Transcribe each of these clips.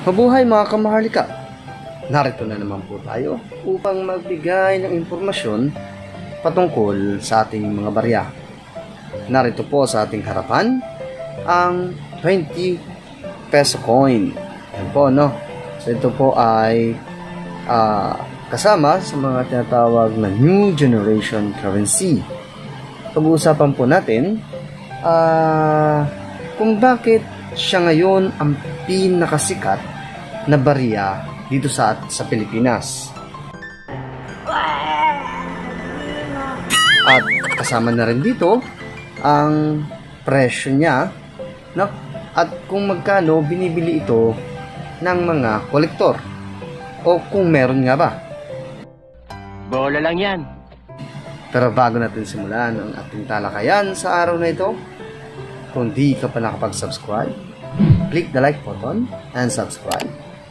Mabuhay mga kamaharlika! Narito na naman po tayo upang magbigay ng impormasyon patungkol sa ating mga barya. Narito po sa ating harapan ang 20 peso coin. Yan po, no? So ito po ay kasama sa mga tinatawag na new generation currency. Pag-uusapan po natin kung bakit siya ngayon ang pinakasikat na barya dito sa Pilipinas. At kasama na rin dito ang presyo niya, no? At kung magkano binibili ito ng mga kolektor o kung meron nga ba. Bola lang yan. Pero bago natin simulan ang ating talakayan sa araw na ito, kung di ka pa nakapag-subscribe, click the like button and subscribe.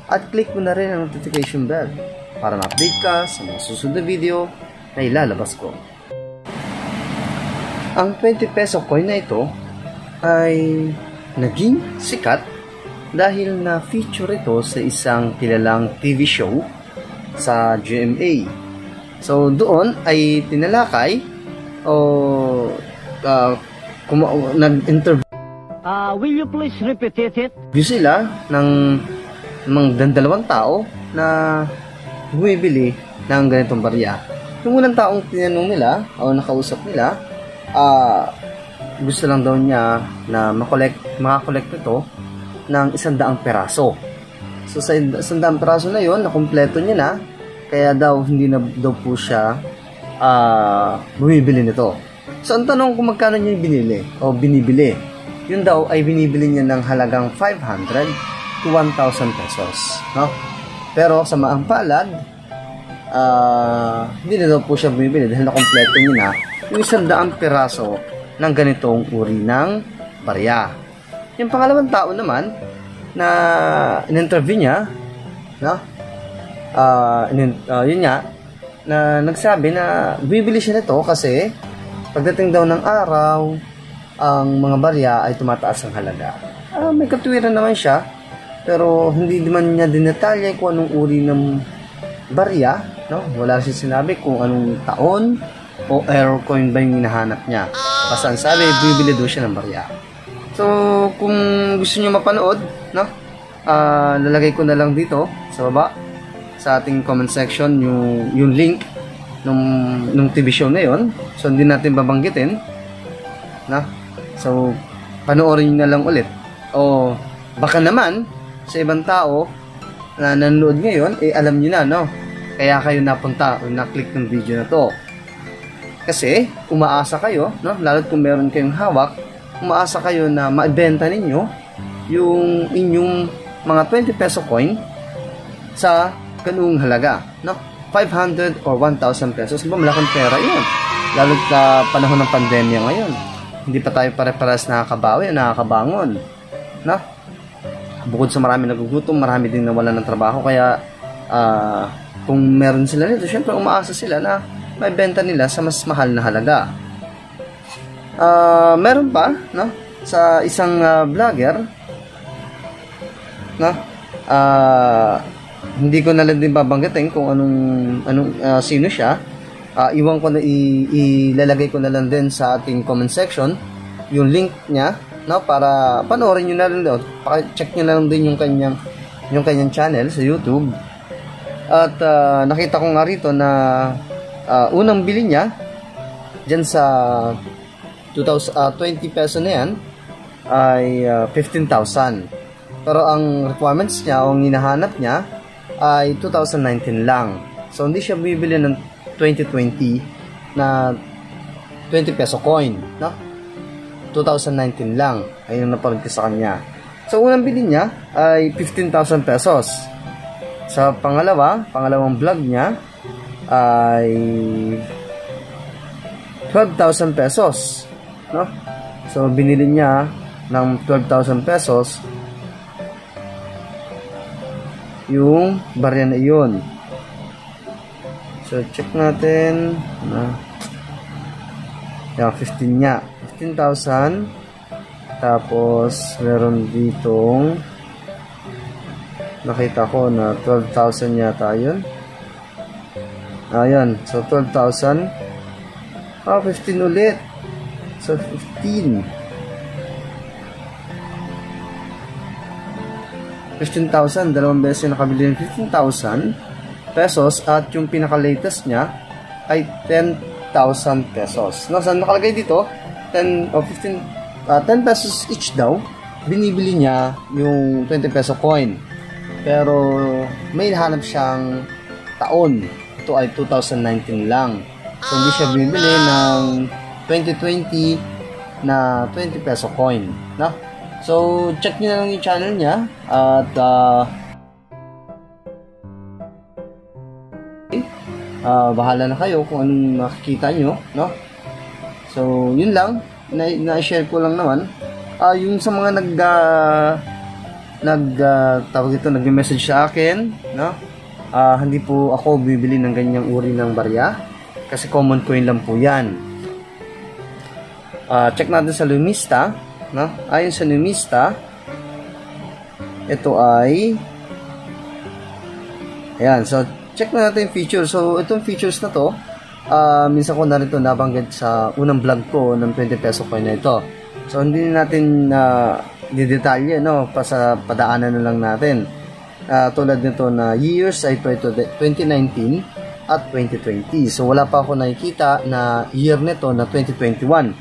At click mo na rin ang notification bell para ma-update ka sa mga susunod na video na ilalabas ko. Ang 20 peso coin na ito ay naging sikat dahil na-feature ito sa isang kilalang TV show sa GMA. So doon ay tinalakay o nag-interview. Will you please repeat it? Sila ng mga dalawang tao na bumibili ng ganitong barya. Yung unang taong tinanong nila o nakausap nila, gusto lang daw niya na makakolekt ito ng 100 peraso. So sa 100 peraso na yon, nakumpleto niya na, kaya daw hindi na daw po siya bumibili nito. So ang tanong kung magkano niya binili o binibili, yun daw ay binibili niya ng halagang 500 to 1,000 pesos, no? Pero sa maang palad, hindi na daw po siya bumibili dahil nakompleto niya na yung 100 peraso ng ganitong uri ng barya. Yung pangalawang tao naman na in-interview niya, no? Yun nga, na nagsabi na bibili siya nito kasi pagdating daw ng araw, ang mga barya ay tumataas ang halaga. May katuwiran naman siya, pero hindi naman niya dinetalye kung anong uri ng barya, no? Wala siya sinabi kung anong taon o error coin ba yung hinahanap niya. Basta ang sabi, bibili doon siya ng barya. So, kung gusto niyo mapanood, no? Lalagay ko na lang dito sa baba sa ating comment section yung link nung TV show na yon. So, hindi natin babanggitin, no? So, panoorin niyo na lang ulit. O baka naman sa ibang tao na nanonood ngayon, alam niyo na, no? Kaya kayo napunta o na-click ng video na to. Kasi, umaasa kayo, no? Lalo't kung meron kayong hawak, umaasa kayo na maibenta ninyo yung inyong mga 20 peso coin sa ganung halaga, no? 500 or 1,000 pesos. Diba, malaking pera yun. Lalo't sa panahon ng pandemya ngayon. Hindi pa tayo pare-paras nakakabawi o nakakabangon, no? Bukod sa marami nagugutom, marami din nawalan ng trabaho. Kaya kung meron sila nito, syempre umaasa sila na may benta nila sa mas mahal na halaga. Meron pa, no? Sa isang vlogger, no? Hindi ko na lang din babanggitin kung anong sino siya. Iwan ko na ilalagay ko na lang din sa ating comment section yung link niya, no, para panoorin niyo na rin daw. Check niyo na lang din yung kanyang channel sa YouTube. At nakita ko nga rito na unang bili niya diyan sa 20 peso na yan ay 15,000. Pero ang requirements niya o ang hinahanap niya ay 2019 lang. So hindi siya bibili ng 2020 na 20 peso coin, no? 2019 lang ay yung napanood ko sa kanya. So unang bili niya ay 15,000 pesos. Sa pangalawang vlog niya ay 12,000 pesos, no? So binili niya ng 12,000 pesos yung barya na iyon. So check natin na yung 15 niya, 15,000. Tapos meron ditong nakita ko na 12,000 yata yun. Ayan, so 12,000. 15 ulit. So 15,000, dalawang beses yung nakabili ng 15,000 pesos at yung pinaka-latest niya ay 10,000 pesos. No, saan nakalagay dito? 10 pesos each daw. Binibili niya yung 20 peso coin. Pero may hanap siyang taon. Ito ay 2019 lang. So hindi siya bibili ng 2020 na 20 peso coin, no? So check niyo na lang yung channel niya at bahala na kayo kung anong makikita nyo, no? So yun lang, na-share ko lang naman. Yung sa mga nag-message sa akin, no? Hindi po ako bibili ng ganyang uri ng barya kasi common coin lang po yan. Check natin sa Lumista, no? Ayon sa Lumista, ito ay ayan, so check na natin yung features. So itong features na to, minsan ko na rin ito nabanggit sa unang vlog ko ng 20 peso coin na ito. So hindi natin didetalye, no? Padaanan na lang natin. Tulad nito na years ay 2019 at 2020. So wala pa ako nakikita na year nito na 2021.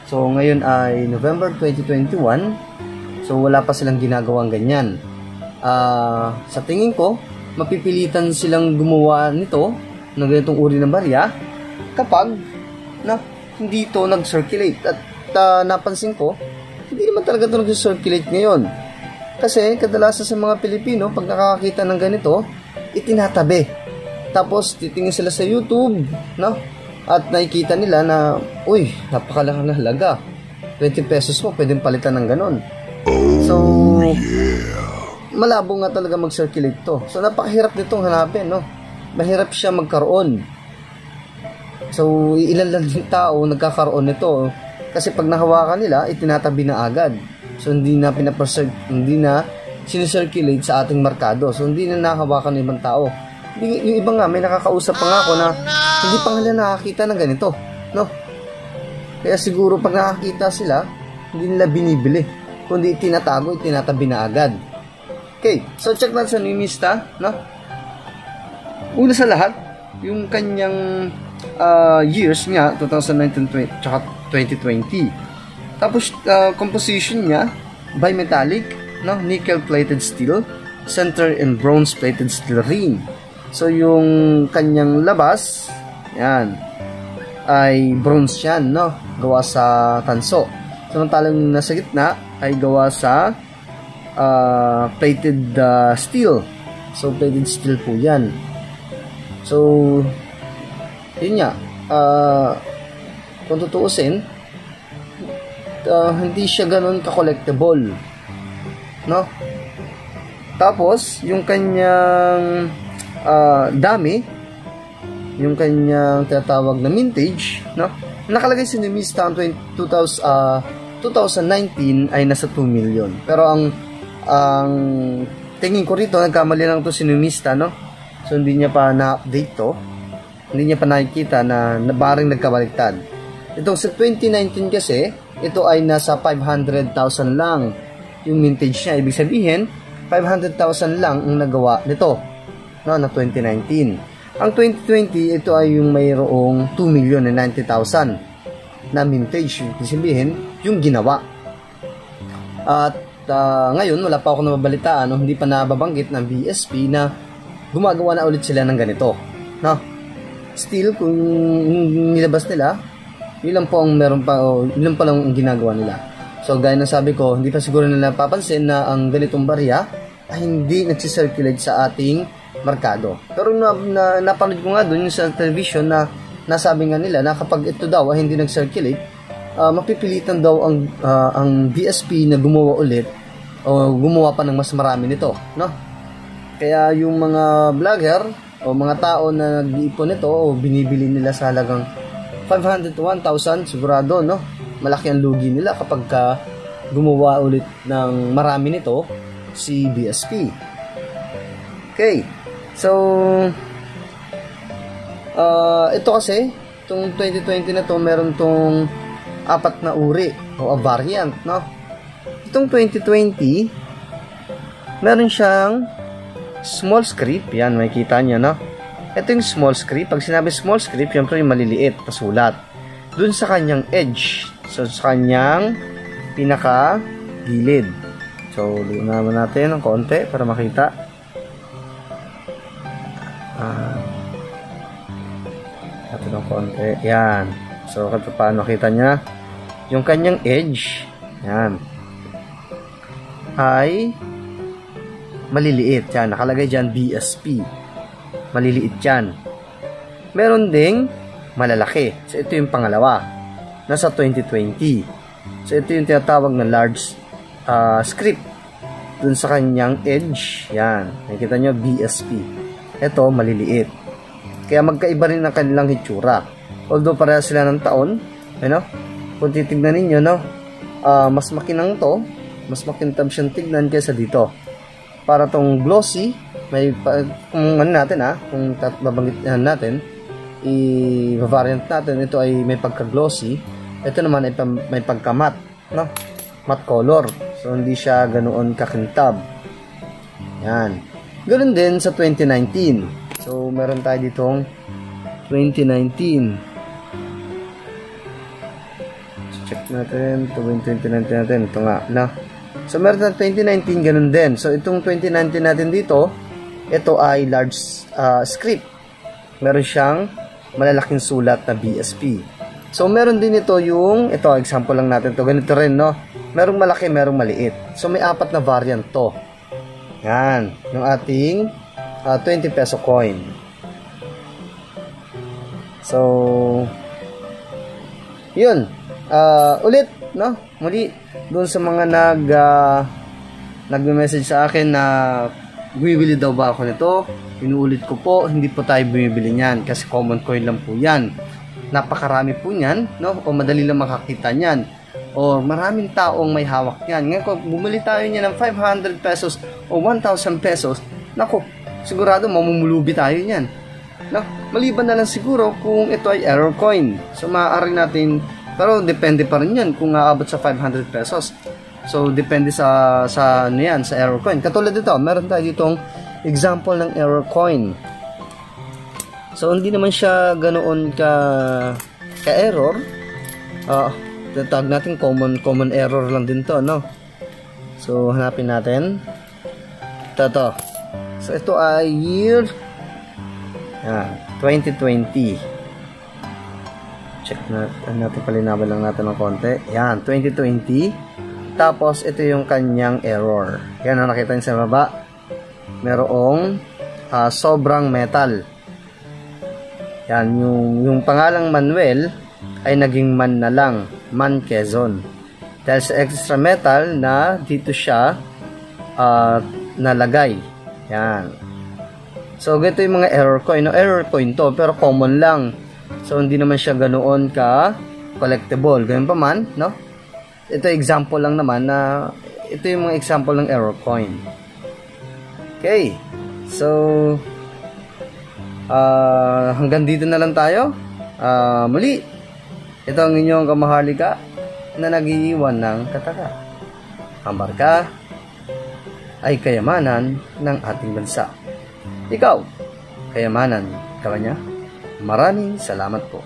So ngayon ay November 2021. So wala pa silang ginagawang ganyan. Sa tingin ko, mapipilitan silang gumawa nito ng ganitong uri ng barya kapag hindi ito nag-circulate. At napansin ko, hindi naman talaga ito nag-circulate ngayon. Kasi kadalasan sa mga Pilipino, pag nakakakita ng ganito, itinatabi. Tapos titingin sila sa YouTube, no? At nakikita nila na, uy, napakalaki na halaga. 20 pesos mo, pwedeng palitan ng ganon. So, malabo nga talaga mag-circulate to. So, napakahirap nitong hanapin, no? Mahirap siya magkaroon. So, ilan lang yung tao nagkakaroon nito. Kasi pag nahawakan nila, itinatabi na agad. So, hindi na sinicirculate sa ating merkado. So, hindi na nahawakan ng ibang tao. Yung iba nga, may nakakausap pa nga ako na hindi pa nila nakakita ng ganito, no? Kaya siguro pag nakakita sila, hindi nila binibili. Kundi itinatago, itinatabi na agad. Okay, so check natin sa Numista, no? Una sa lahat, yung kanyang years niya, 2019 tsaka 2020. Tapos, composition niya, bimetallic, no? Nickel-plated steel, center and bronze-plated steel ring. So, yung kanyang labas, yan, ay bronze yan, no? Gawa sa tanso. Samantalang nasa gitna, ay gawa sa plated steel. So, plated steel po yan. So, yun nga, kung tutuusin, hindi siya ganun ka-collectible, no? Tapos yung kanyang dami, yung kanyang tinatawag na mintage, no? Nakalagay sa Numista 2019 ay nasa 2 million. Pero ang tingin ko rito, nagkamali lang to si Numista, no? So hindi niya pa na-update to. Hindi niya pa nakikita na baring nagkabaliktad. Itong sa 2019 kasi, ito ay nasa 500,000 lang yung mintage niya. Ibig sabihin, 500,000 lang ang nagawa nito, no, na 2019. Ang 2020, ito ay yung mayroong 2,090,000 na mintage. Ibig sabihin, yung ginawa. At ngayon, wala pa ako nababalitaan, no, hindi pa nababanggit ng BSP na gumagawa na ulit sila ng ganito, no? Still, kung nilabas nila, ilan po ang meron pa, o ilan pa lang ang ginagawa nila. So, gaya ng sabi ko, hindi pa siguro nila papansin na ang ganitong barya ay hindi nagsisirculate sa ating merkado. Pero napanood ko nga doon sa television na nasabi nga nila na kapag ito daw ay hindi nag-circulate, mapipilitan daw ang BSP na gumawa ulit o gumawa pa ng mas marami nito, no? Kaya yung mga vlogger o mga tao na nag-iipon nito o binibili nila sa halagang 500 to 1,000, sigurado, no? Malaki ang lugi nila kapag gumawa ulit ng marami nito si BSP. Okay. So, ito kasi, itong 2020 na to, meron tong 4 na uri o a variant, no? Itong 2020, meron siyang small script. Yan, makikita nyo, no? Ito yung small script. Pag sinabi small script, syempre yung maliliit na sulat. Dun sa kanyang edge. So, sa kanyang pinaka gilid. So, doon naman natin ng konti para makita. Ito ng konti. Yan. So, paano makita niya? Yung kanyang edge, yan, ay maliliit. Yan. Nakalagay dyan BSP. Maliliit yan. Meron ding malalaki. So, ito yung pangalawa. Nasa 2020. So, ito yung tinatawag na large script. Dun sa kanyang edge. Yan. Nakikita nyo, BSP. Ito, maliliit. Kaya magkaiba rin ang kanilang hitsura. Although pareha sila ng taon, kung titignan ninyo, no, mas makinang to, mas makintab siyang tignan kaysa dito. Para tong glossy, may kung ano natin, kung babanggit natin, i-variant natin, ito ay may pagka-glossy. Ito naman ay may pagka-matte, no? Matte color. So, hindi siya ganoon kakintab. Yan. Ganoon din sa 2019. So, meron tayo ditong 2019. Check natin. Ito yung 2019 natin. Ito nga, no? So, meron tayong 2019, ganun din. So, itong 2019 natin dito, ito ay large script. Meron siyang malalaking sulat na BSP. So, meron din ito yung, ito, example lang natin ito. Ganito rin, no? Merong malaki, merong maliit. So, may 4 na variant to. Yan. Yung ating 20 peso coin. So, yun. Ulit, no? Muli, doon sa mga nag-message sa akin na bumibili daw ba ako nito, inuulit ko po, hindi po tayo bumibili niyan kasi common coin lang po yan. Napakarami po niyan, no? O madali lang makakita niyan. O maraming taong may hawak niyan. Ngayon kung bumili tayo niyan ng 500 pesos o 1,000 pesos, naku, sigurado mamumulubi tayo niyan. No? Maliban na lang siguro kung ito ay error coin. So maaari natin, pero depende pa rin yan kung aabot sa 500 pesos. So depende sa ano yan, sa error coin. Katulad dito, meron tayo ditong example ng error coin. So hindi naman siya ganoon ka error. Tawag natin common error lang din to, no? So hanapin natin. Ito. So ito ay year 2020. Check natin, palinaban lang natin ng konti. Yan, 2020. Tapos ito yung kanyang error. Yan ang nakita niyo sa baba. Merong sobrang metal. Yan, yung pangalang Manuel ay naging man na lang, Man Quezon. Dahil sa extra metal na dito siya nalagay. Yan. So, ganito yung mga error coin. No, error coin to, pero common lang. So, hindi naman siya ganoon ka collectible. Ganun pa man, no? Ito example lang naman na ito yung mga example ng error coin. Okay. So, hanggang dito na lang tayo. Muli, ito ang inyong kamahalika na nag-iiwan ng kataka. Ang marka ay kayamanan ng ating bansa. Ikaw, kayamanan ka ba niya? Maraming salamat po.